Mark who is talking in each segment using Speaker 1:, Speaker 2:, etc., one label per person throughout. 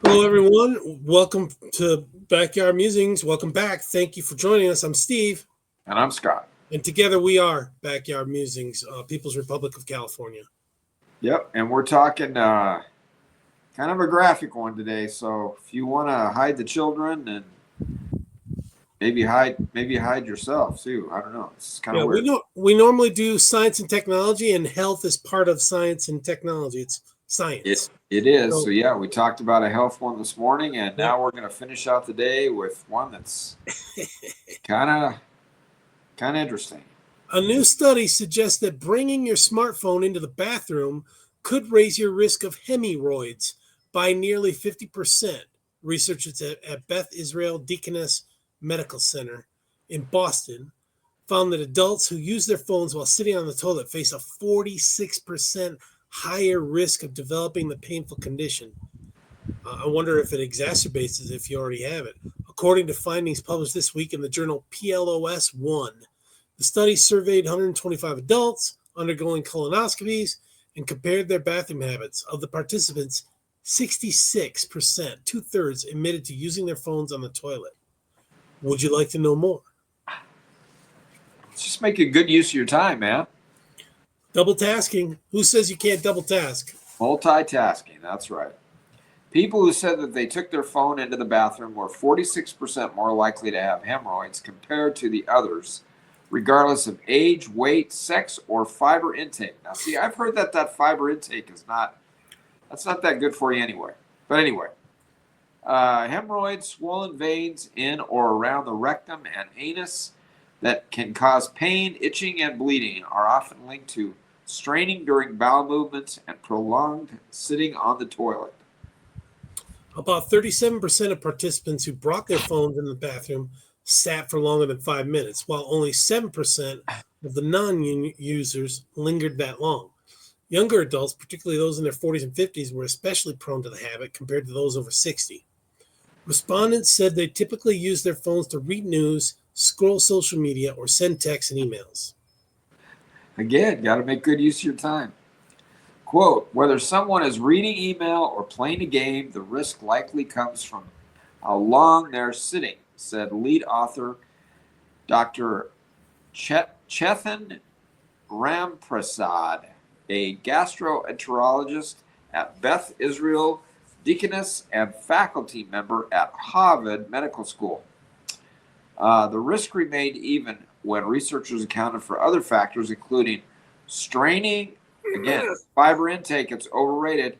Speaker 1: Hello, everyone. Welcome to Backyard Musings. Welcome back. Thank you for joining us. I'm Steve,
Speaker 2: And I'm Scott.
Speaker 1: and together we are Backyard Musings, People's Republic of California.
Speaker 2: Yep, and we're talking kind of a graphic one today. So if you want to hide the children and maybe hide yourself too. I don't know. It's kind of
Speaker 1: Yeah,
Speaker 2: weird.
Speaker 1: we normally do science and technology, and health is part of science and technology. It's science.
Speaker 2: It is. So
Speaker 1: So,
Speaker 2: yeah, we talked about a health one this morning, and
Speaker 1: yeah.
Speaker 2: now we're going to finish out the day with one that's kind of interesting.
Speaker 1: A new study suggests that bringing your smartphone into the bathroom could raise your risk of hemorrhoids by nearly 50%. Researchers at Beth Israel Deaconess Medical Center in Boston found that adults who use their phones while sitting on the toilet face a 46% higher risk of developing the painful condition. I wonder if it exacerbates it if you already have it. According to findings published this week in the journal PLOS One, the study surveyed 125 adults undergoing colonoscopies and compared their bathroom habits. Of the participants, 66%, two-thirds, admitted to using their phones on the toilet. Would you like to know more?
Speaker 2: Just make a good use of your time, man.
Speaker 1: Double tasking. Who says you can't double task?
Speaker 2: Multitasking. That's right. People who said that they took their phone into the bathroom were 46% more likely to have hemorrhoids compared to the others, regardless of age, weight, sex, or fiber intake. Now, see, I've heard that fiber intake that's not that good for you anyway. But anyway, hemorrhoids, swollen veins in or around the rectum and anus that can cause pain, itching, and bleeding are often linked to straining during bowel movements and prolonged sitting on the toilet.
Speaker 1: About 37% of participants who brought their phones in the bathroom sat for longer than 5 minutes, while only 7% of the non-users lingered that long. Younger adults, particularly those in their 40s and 50s, were especially prone to the habit compared to those over 60. Respondents said they typically use their phones to read news, scroll social media, or send texts and emails.
Speaker 2: Again, got to make good use of your time. Quote, whether someone is reading email or playing a game, the risk likely comes from how long they're sitting, said lead author Dr. Chetan Ramprasad, a gastroenterologist at Beth Israel Deaconess and faculty member at Harvard Medical School. The risk remained even when researchers accounted for other factors, including straining, again, fiber intake, it's overrated,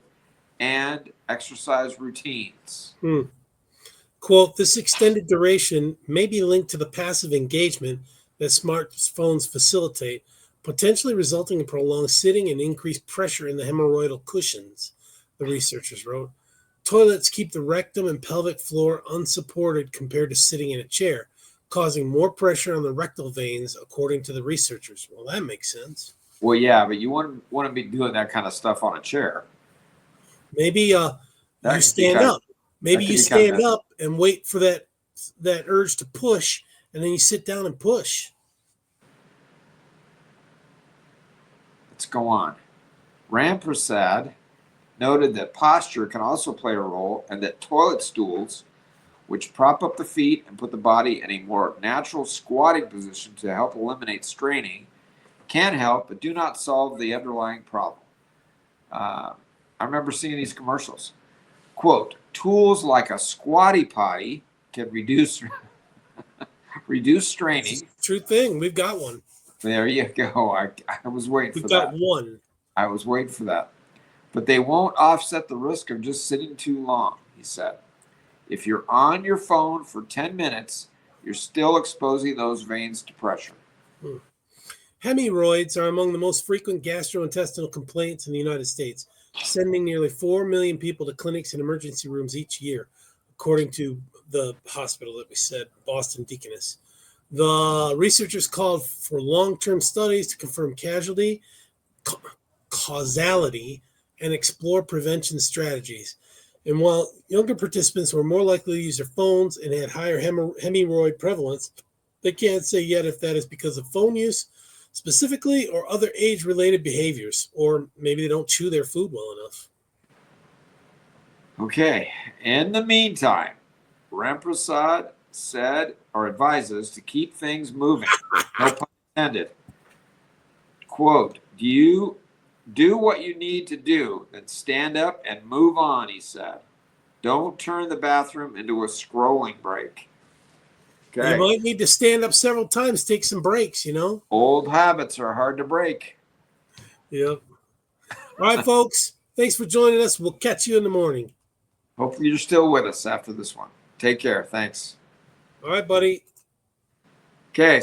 Speaker 2: and exercise routines.
Speaker 1: Quote, this extended duration may be linked to the passive engagement that smartphones facilitate, potentially resulting in prolonged sitting and increased pressure in the hemorrhoidal cushions, the researchers wrote. Toilets keep the rectum and pelvic floor unsupported compared to sitting in a chair, causing more pressure on the rectal veins, according to the researchers. Well, that makes sense.
Speaker 2: Well, yeah, but you want to be doing that kind of stuff on a chair.
Speaker 1: Maybe you stand up. Maybe you stand up and wait for that urge to push, and then you sit down and push.
Speaker 2: Let's go on. Ramprasad noted that posture can also play a role and that toilet stools, which prop up the feet and put the body in a more natural squatting position to help eliminate straining, can help but do not solve the underlying problem. I remember seeing these commercials. Quote, tools like a squatty potty can reduce straining.
Speaker 1: True thing. We've got one.
Speaker 2: There you go. I was waiting for that.
Speaker 1: We've got one.
Speaker 2: I was waiting for that. But they won't offset the risk of just sitting too long, he said. If you're on your phone for 10 minutes, you're still exposing those veins to pressure.
Speaker 1: Hemorrhoids are among the most frequent gastrointestinal complaints in the United States, sending nearly 4 million people to clinics and emergency rooms each year, according to the hospital that we said, Boston Deaconess. The researchers called for long-term studies to confirm causality, and explore prevention strategies. And while younger participants were more likely to use their phones and had higher hemorrhoid prevalence, they can't say yet if that is because of phone use specifically or other age-related behaviors, or maybe they don't chew their food well enough.
Speaker 2: Okay. In the meantime, Ramprasad said or advises to keep things moving. No pun intended. Quote, do what you need to do, then stand up and move on, he said. Don't turn the bathroom into a scrolling break. Okay.
Speaker 1: You might need to stand up several times, take some breaks,
Speaker 2: Old habits are hard to break.
Speaker 1: Yep. All right, folks. Thanks for joining us. We'll catch you in the morning.
Speaker 2: Hopefully you're still with us after this one. Take care. Thanks.
Speaker 1: All right, buddy.
Speaker 2: Okay.